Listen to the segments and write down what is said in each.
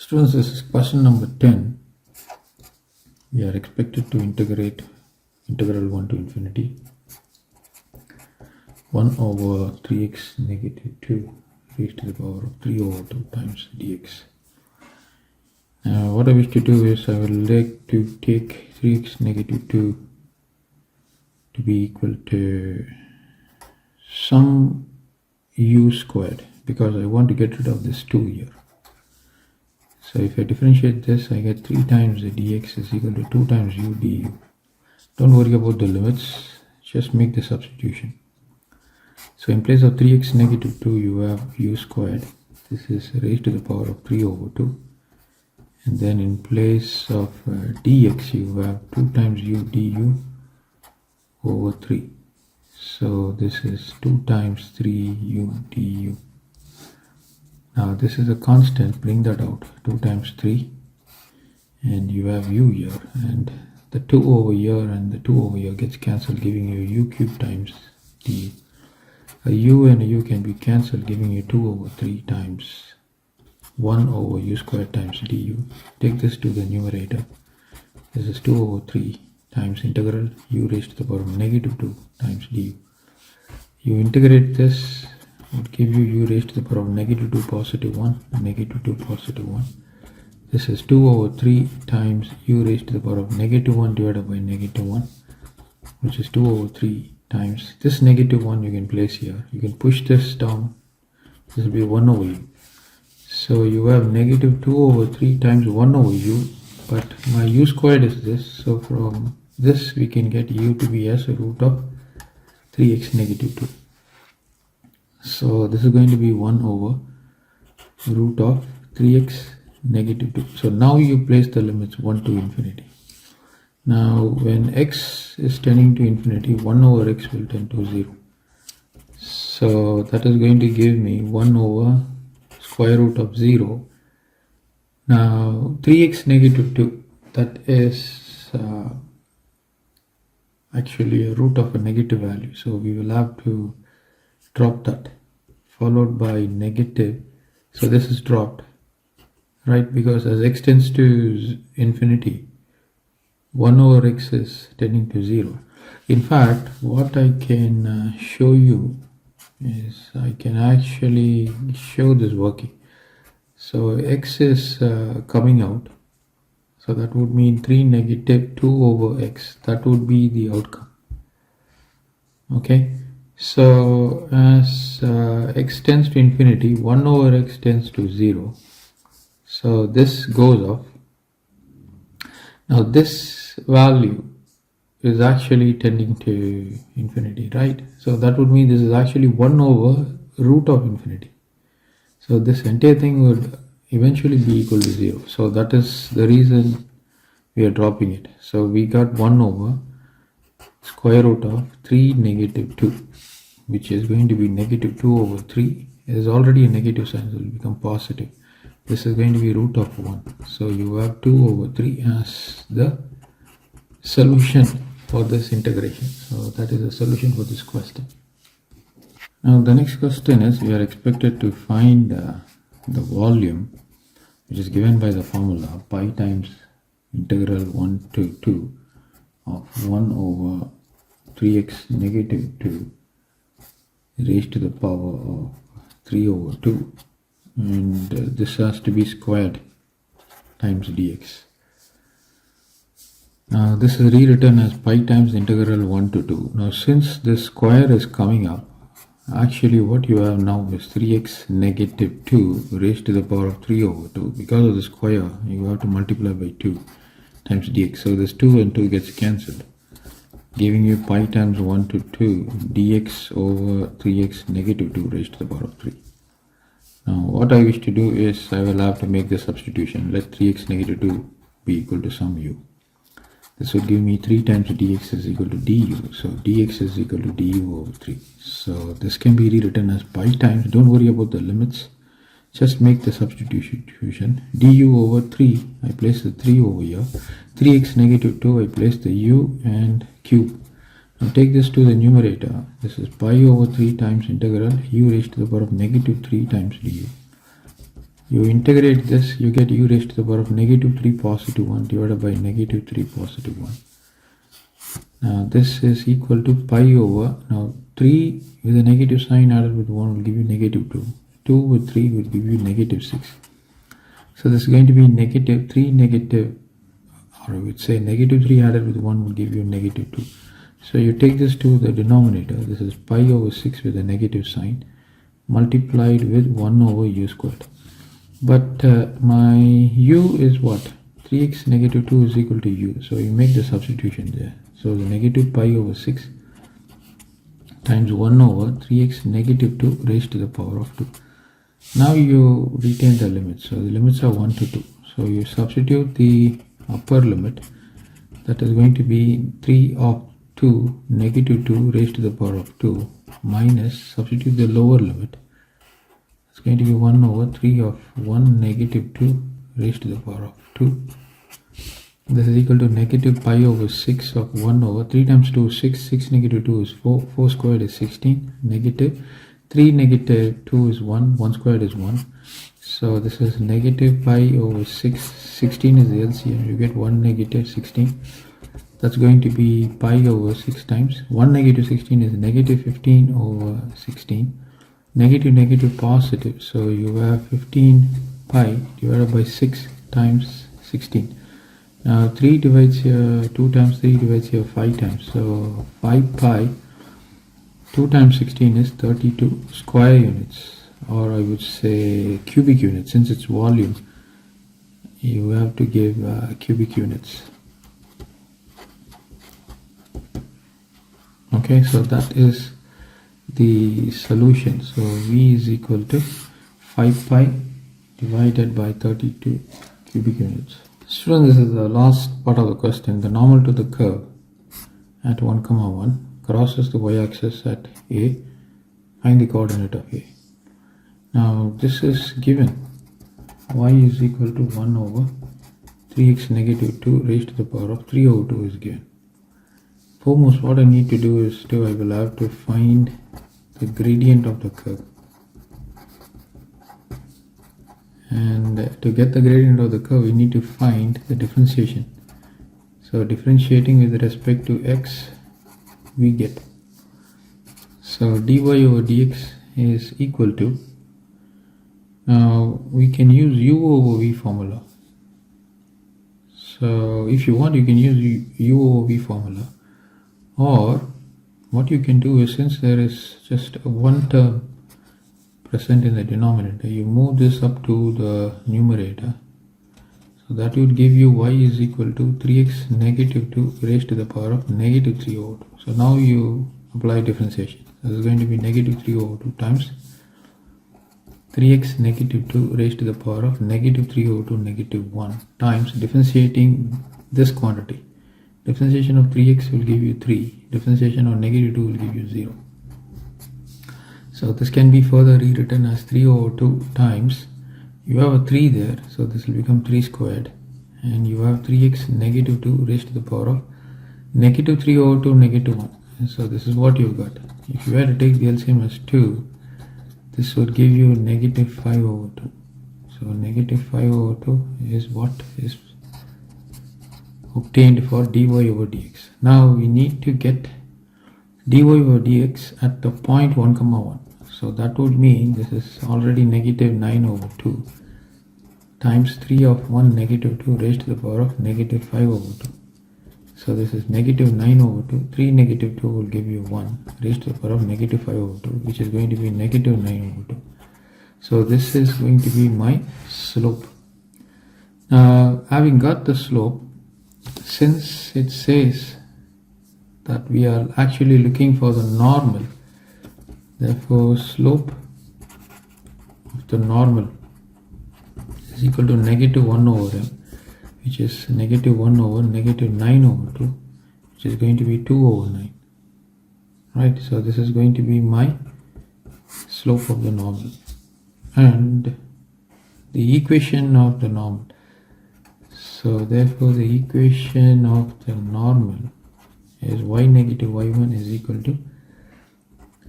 Students, this is question number 10. We are expected to integrate integral 1 to infinity 1 over 3x negative 2 raised to the power of 3 over 2 times dx. Now what I wish to do is I will like to take 3x negative 2 to be equal to some u squared, because I want to get rid of this 2 here. So if I differentiate this, I get 3 times the dx is equal to 2 times u du. Don't worry about the limits, just make the substitution. So in place of 3x negative 2, you have u squared. This is raised to the power of 3 over 2. And then in place of dx, you have 2 times u du over 3. So this is 2 times 3 u du. Now this is a constant, bring that out, 2 times 3, and you have u here, and the 2 over here and the 2 over here gets cancelled, giving you u cubed times du. A u and a u can be cancelled, giving you 2 over 3 times 1 over u squared times du. Take this to the numerator. This is 2 over 3 times integral u raised to the power of negative 2 times du. You integrate this, would give you u raised to the power of negative 2 positive 1, negative 2 positive 1. This is 2 over 3 times u raised to the power of negative 1 divided by negative 1, which is 2 over 3 times this negative 1 you can place here. You can push this down, this will be 1 over u. So you have negative 2 over 3 times 1 over u, but my u squared is this, so from this we can get u to be as a root of 3x negative 2. So this is going to be 1 over root of 3x negative 2. So now you place the limits 1 to infinity. Now when x is tending to infinity, 1 over x will tend to 0. So that is going to give me 1 over square root of 0. Now 3x negative 2, that is actually a root of a negative value. So we will have to drop that, followed by negative. So this is dropped, right? Because as x tends to infinity, 1 over x is tending to 0. In fact, what I can show you is I can actually show this working. So x is coming out. So that would mean 3 negative 2 over x. That would be the outcome. Okay. So as x tends to infinity, 1 over x tends to 0. So this goes off. Now this value is actually tending to infinity, right? So that would mean this is actually 1 over root of infinity. So this entire thing would eventually be equal to 0. So that is the reason we are dropping it. So we got 1 over square root of 3 negative 2, which is going to be negative 2 over 3. It is already a negative sign, so it will become positive. This is going to be root of 1. So you have 2 over 3 as the solution for this integration. So that is the solution for this question. Now the next question is, we are expected to find the volume, which is given by the formula pi times integral 1 to 2 of 1 over 3x negative 2 raised to the power of 3 over 2, and this has to be squared times dx. Now this is rewritten as pi times integral 1 to 2. Now since this square is coming up, actually what you have now is 3x negative 2 raised to the power of 3 over 2. Because of the square, you have to multiply by 2 times dx. So this 2 and 2 gets cancelled, giving you pi times 1 to 2 dx over 3x negative 2 raised to the power of 3. Now what I wish to do is I will have to make the substitution. Let 3x negative 2 be equal to some u. This would give me 3 times dx is equal to du. So dx is equal to du over 3. So this can be rewritten as pi times, don't worry about the limits, just make the substitution. Du over 3, I place the 3 over here. 3x negative 2, I place the u and cube. Now take this to the numerator. This is pi over 3 times integral u raised to the power of negative 3 times du. You integrate this, you get u raised to the power of negative 3 positive 1 divided by negative 3 positive 1. Now this is equal to pi over, now 3 with a negative sign added with 1 will give you negative 2. 2 with 3 will give you negative 6. So this is going to be negative 3 negative, or I would say negative 3 added with 1 will give you negative 2. So you take this to the denominator, this is pi over 6 with a negative sign multiplied with 1 over u squared. But my u is what? 3x negative 2 is equal to u. So you make the substitution there. So the negative pi over 6 times 1 over 3x negative 2 raised to the power of 2. Now you retain the limits. So the limits are 1 to 2. So you substitute the upper limit, that is going to be 3 of 2 negative 2 raised to the power of 2 minus, substitute the lower limit, it's going to be 1 over 3 of 1 negative 2 raised to the power of 2. This is equal to negative pi over 6 of 1 over 3 times 2 is 6, 6 negative 2 is 4, 4 squared is 16, negative 3 negative 2 is 1, 1 squared is 1. So this is negative pi over 6, 16 is the LCM, you get 1 negative 16. That's going to be pi over 6 times 1 negative 16 is negative 15 over 16. Negative negative positive, so you have 15 pi divided by 6 times 16. Now 3 divides here, 2 times 3 divides here 5 times, so 5 pi 2 times 16 is 32 square units, or I would say cubic units. Since it's volume, you have to give cubic units. Okay, so that is the solution. So v is equal to 5 pi divided by 32 cubic units. Students, this is the last part of the question. The normal to the curve at 1 comma 1 crosses the y-axis at a. Find the coordinate of a. Now this is given. Y is equal to 1 over 3x negative 2 raised to the power of 3 over 2 is given. Foremost, what I need to do is I will have to find the gradient of the curve. And to get the gradient of the curve, we need to find the differentiation. So differentiating with respect to x, we get. So dy over dx is equal to, now we can use u over v formula. So if you want, you can use u over v formula. Or what you can do is, since there is just one term present in the denominator, you move this up to the numerator. So that would give you y is equal to 3x negative 2 raised to the power of negative 3 over 2. So now you apply differentiation. This is going to be negative 3 over 2 times 3x negative 2 raised to the power of negative 3 over 2 negative 1 times differentiating this quantity. Differentiation of 3x will give you 3. Differentiation of negative 2 will give you 0. So this can be further rewritten as 3 over 2 times, you have a 3 there, so this will become 3 squared, and you have 3x negative 2 raised to the power of negative 3 over 2 negative 1. And so this is what you've got. If you were to take the LCM as 2, this would give you negative 5 over 2. So negative 5 over 2 is what is obtained for dy over dx. Now we need to get dy over dx at the point 1 comma 1. So that would mean this is already negative 9 over 2 times 3 of 1 negative 2 raised to the power of negative 5 over 2. So this is negative 9 over 2. 3 negative 2 will give you 1 raised to the power of negative 5 over 2, which is going to be negative 9 over 2. So this is going to be my slope. Now having got the slope, since it says that we are actually looking for the normal, therefore slope of the normal is equal to negative 1 over m, which is negative 1 over negative 9 over 2, which is going to be 2 over 9. Right, so this is going to be my slope of the normal. And the equation of the normal. So therefore the equation of the normal is y negative y1 is equal to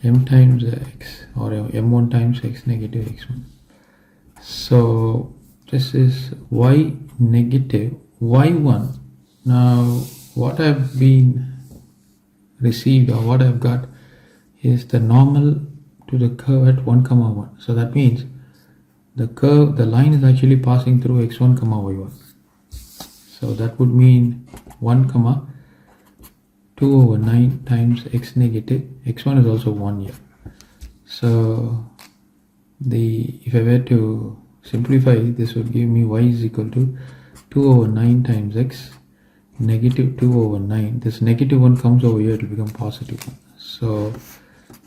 m times x, or m1 times x negative x1. So this is y negative y1. Now what I've been received or what I've got is the normal to the curve at 1 comma 1. So that means the line is actually passing through x1 comma y1. So that would mean 1 comma 2 over 9 times x negative. x1 is also 1 here. So if I were to simplify, this would give me y is equal to 2 over 9 times x negative 2 over 9. This negative 1 comes over here, it will become positive 1. So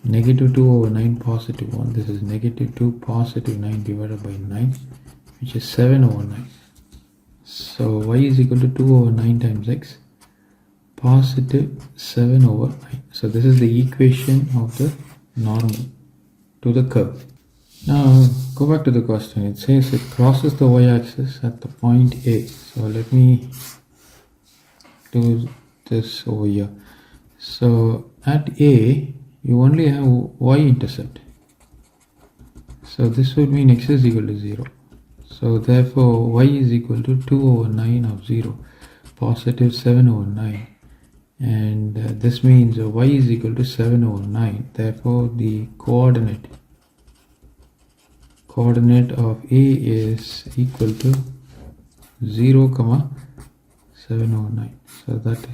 negative 2 over 9 positive 1. This is negative 2 positive 9 divided by 9, which is 7 over 9. So y is equal to 2 over 9 times x positive 7 over 9. So this is the equation of the normal to the curve. Now go back to the question. It says it crosses the y-axis at the point A. So let me do this over here. So at A you only have y-intercept. So this would mean x is equal to 0. So therefore y is equal to 2 over 9 of 0, positive 7 over 9. And this means y is equal to 7 over 9. Therefore the coordinate of A is equal to 0 comma 7 over 9. So that